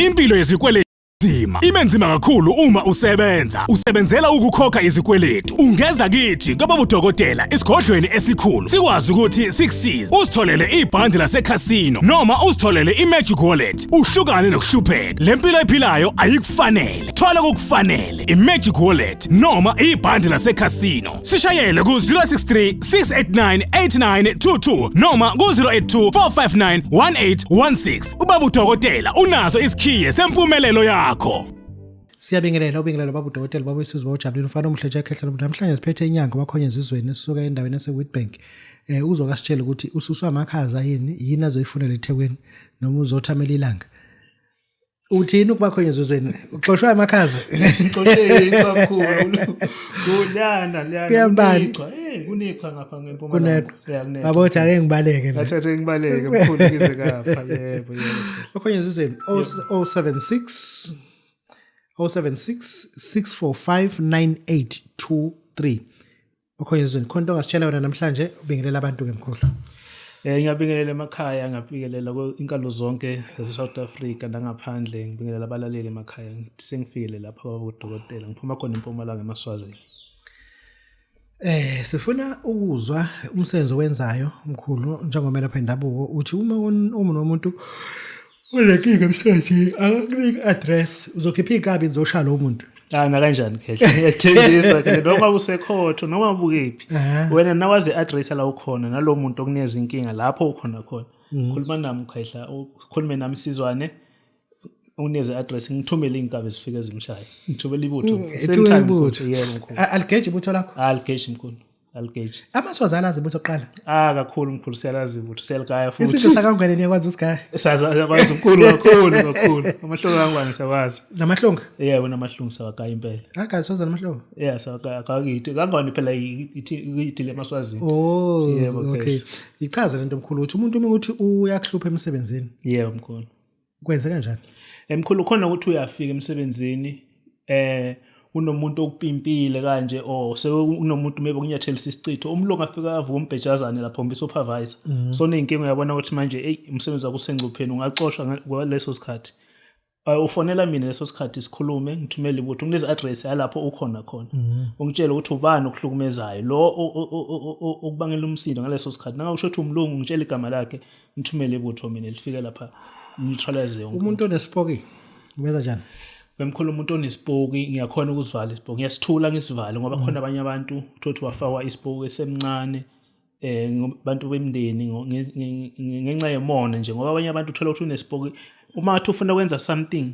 Impilo yezikweletu nzima imenzima kakhulu uma usebenzela ukukhokha izikweletu. Ungeza kithi Babu Dokotela isigodlweni esikhulu sikwazi ukuthi sikusize usitholele ibhandi laseCasino noma usitholele iMagic Wallet uhlukane nokuhlupheka. Lempilo ephilayo ayikufanele. Thola okufanele iMagic Wallet noma ibhandi laseCasino. Sishayele ku 063 689 8922 noma ku 082 459 1816. uBabu Dokotela unazo isikhiye sempumelelo yakho. Siyabingelela Babu Dokotela baba wesizwe bawujabulile ufana omhle nje ekhehla namhlanje siphethe inyanga Makhonyezizweni esisuka endaweni yaseWitbank. Uzokasitshela ukuthi ususwa amakhaza yini azoyifunela eThekwini noma uzothamela ilanga. Uthini ukubakhonyezizweni? Uxoshwa amakhaza. Ngixoshwe kakhulu. Kulana Kuyabani? Kunikho ngapha ngempumalanga. Babothi ake ngibaleke. Athathe ngibaleke mkhulu kize kapha yebo. Makhonyezizweni 076 645 9823. Makhonyezizweni khona ongasitshela wena namhlanje ubingelela abantu ke mkhulu. Ngiyabingelela emakhaya, ngiyabingelela inkalo zonke ze-South Africa nangaphandle, ngibingelela abalaleli emakhaya. Sengifikile lapha Babu Dokotela, ngiphuma khona eMpumalanga eMaswazini. Sifuna ukuzwa umsebenzi owenzayo mkhulu njengomela lapha indabuko uthi uma umuntu unenkinga emsebenzini akakunika address uzokhipha igabi nizoshala lo muntu. Na kanjani khehle ngiyathenjisa ke noma usekhotho noma ubukephi wena nawazi address la ukhona nalo muntu okunikeza inkinga lapho ukhona khona khuluma nami khehla ukhulume nami sizwane unikeze address ngithumele inkabe zifike ezimshaya ngithumele ibutho yebo mkhulu aligeje ibutho lakho aligeje mkhulu aligeje amaswazi alazi ibutho oqala kakhulu mkhulu siyalazi ibutho siyalgaya futhi isithi sakangwele niyakwazi usigaya sakwazi kakhulu amahlongo angwani sakwazi namahlongo yebo namahlungu sawagaya impela akasoza namahlongo sawagaya akakithi kangwani phela ithi lemaswazini yebo okay ichaza lento mkhulu uthi umuntu ukuthi uyakuhlupha emsebenzini yebo mkhulu kwenze kanjani mkhulu khona ukuthi uyafika emsebenzini unomuntu okupimpile kanje sekunomuntu maybe kunyathelisa isicitho umlungu afika avuka umbhejazane lapho umsupervisor so nenkinga uyabona ukuthi manje umsebenzi wakho usengcupheni ungacoshwa ngaleso sikhathi ufonela mina leso sikhathi sikhulume ngithumele ibutho ngineze address yalapho ukhona khona ungitshela ukuthi ubani okuhlukumezayo lo okubangela umsindo ngaleso sikhathi nangakusho ukuthi umlungu ngitshela igama lakhe ngithumele ibutho mina lifike lapha neutralize umuntu onesipoki ubenza njani Mkhulu umuntu onesipoki ngiyakhona ukusivala isipoki ngiyasithula ngisivale ngoba khona abanye abantu uthi wafakwa isipoki esemncane abantu bemndeni ngenxa yemona nje ngoba abanye abantu uthola ukuthi unesipoki uma athi ufuna ukwenza something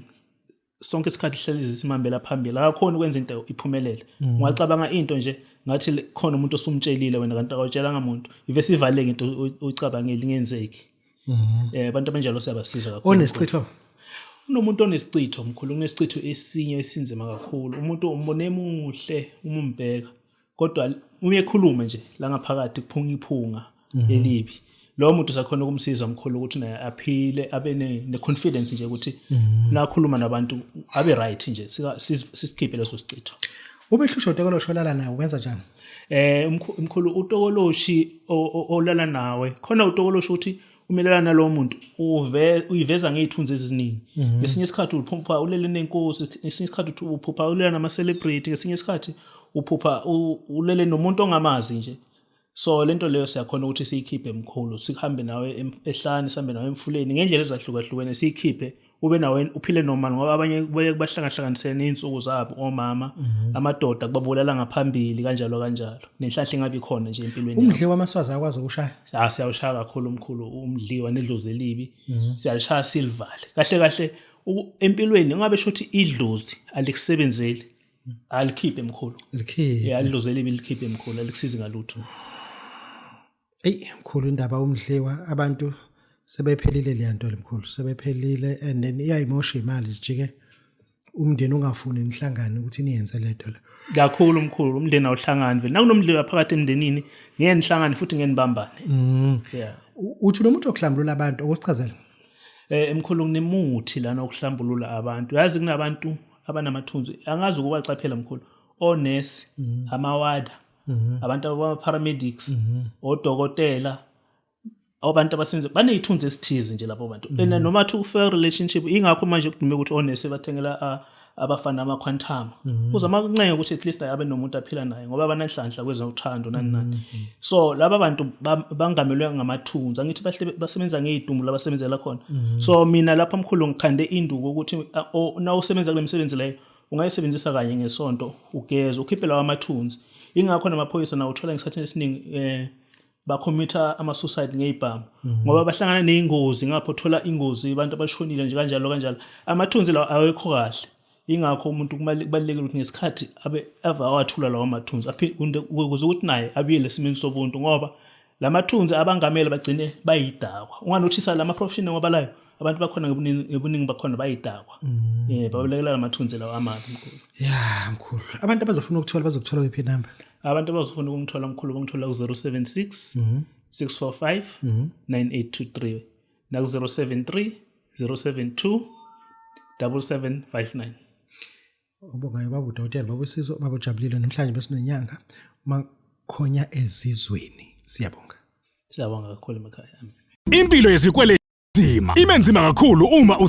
sonke isikhathi hlezi isimambela phambili akakhona ukwenza into iphumelele ungacabanga into nje ngathi khona umuntu osumtshelile wena kanti awutshelanga umuntu ive sivaleke into uyicabangela ingenzeki abantu abanjalo siyabasiza kakhulu onesichitho unomuntu onesicitho mkhulu unesicitho esinye esinzima kakhulu umuntu umbone emuhle umbheka kodwa uyekhuluma nje la ngaphakathi kuphunga iphunga elibi lo muntu sakhona ukumsiza mkhulu ukuthi naye aphile abe ne confidence nje ukuthi nakhuluma nabantu abe right nje sisikhiphe leso sicitho ubehlusho utokoloshi olala nawe wenza njani mkhulu utokoloshi olala nawe khona utokoloshi ukuthi umelelana lo muntu uyiveza ngezithunzi eziningi ngesinye isikhathi uphupha ulele nenkosi ngesinye isikhathi uphupha ulele nama celebrity ngesinye isikhathi uphupha ulele nomuntu ongamazi nje so lento leyo siyakhona ukuthi siyikhiphe mkhulu sihambe nawe ehlane sihambe nawe emfuleni ngendlela ezahlukahlukene siyikhiphe ube nawe uphile normal ngoba abanye bahlangahlanganisene nezinsuku zabo omama amadoda kubabulala ngaphambili kanjalo nenhlahla engabe ikhona nje empilweni umdli wamaswazi akwazi ukushaya siyawushaya kakhulu umkhulu umdliwa nedlozi elibi siyalishaya silivale kahle empilweni ngabe shothi idlozi alikusebenzeli alikhiphe mkhulu idlozi elibi likhiphe mkhulu alikusizi ngalutho mkhulu indaba umdliwa abantu sebephelile le nto lemkhulu sebephelile and then iyayimosha imali sijike umndeni ungafuni nihlangane ukuthi niyenze le nto le kakhulu mkhulu umndeni awuhlangani vele nakunomdliwa phakathi emndenini ngeke nihlangane futhi ngeke nibambane uthi nomuntu okuhlambulula abantu okusichazela mkhulu kunemuthi lana okuhlambulula abantu yazi kunabantu abanamathunzi angazi ukubacaphela mkhulu onesi amawada abantu aba paramedics odokotela abantu abasebenza banezithunzi esithize nje lapho abantu noma to fair relationship ingakho manje kudume ukuthi onese bathengela abafana ama-quantum uzama ukuncenge ukuthi at least abe nomuntu aphila naye ngoba abananhlanhla kwezothando nani so laba bantu bangamelwe ngamathunzi angithi basebenza ngezidumbu labasebenzela khona so mina lapha Mkhulu ngikhande induku ukuthi na usebenza kule misebenzi leyo ungayisebenzisa kanye ngesonto ugeza ukhiphe lawa amathunzi ingakho namaphoyisa na uthola ngesikhathi esiningi bacommita ama-suicide ngey'bhamu ngoba bahlangana ney'ngozi ngapho uthola ingozi abantu abashonile nje kanjalo amathunzi lawo awekho kahle ingakho umuntu kubalulekile ukuthi ngesikhathi awathula lawo mathunzi ukuze ukuthi naye abuyele esimeni sobuntu ngoba la mathunzi abangamele bagcine bayidakwa unganothisa la ma-professional ngoba layo abantu bakhona ngebuningi bakhona bayidakwa babalekela la mathunzi lawo amabi Mkhulu. Ya Mkhulu, abantu abazofuna ukuthola bazokuthola wiphi number? Abantu abazofuna ukungithola Mkhulu bangithola ku-076 645 9823 na ku-073 072 7759. Ubongayo Babu Dokotela babusizwe babujabulile namhlanje besinenyanga Makhonyezizweni. Siyabonga kakhulu emakhaya. Impilo yezikweletu nzima imenzima kakhulu uma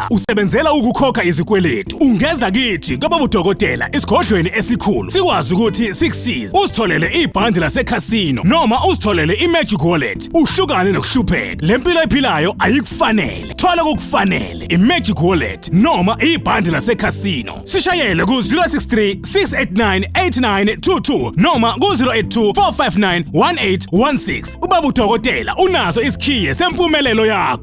usebenzela ukukhokha izikweletu ungeza kithi Babu Dokotela isigodlweni esikhulu sikwazi ukuthi sikusize usitholele ibhandi laseCasino noma usitholele iMagic Wallet uhlukane nokuhlupheka lempilo ephilayo ayikufanele thola ukufanele iMagic Wallet noma ibhandi laseCasino sishayele ku-063 689 8922 noma ku-082 459 1816 uBabu Dokotela unazo isikhiye sempumelelo yakho.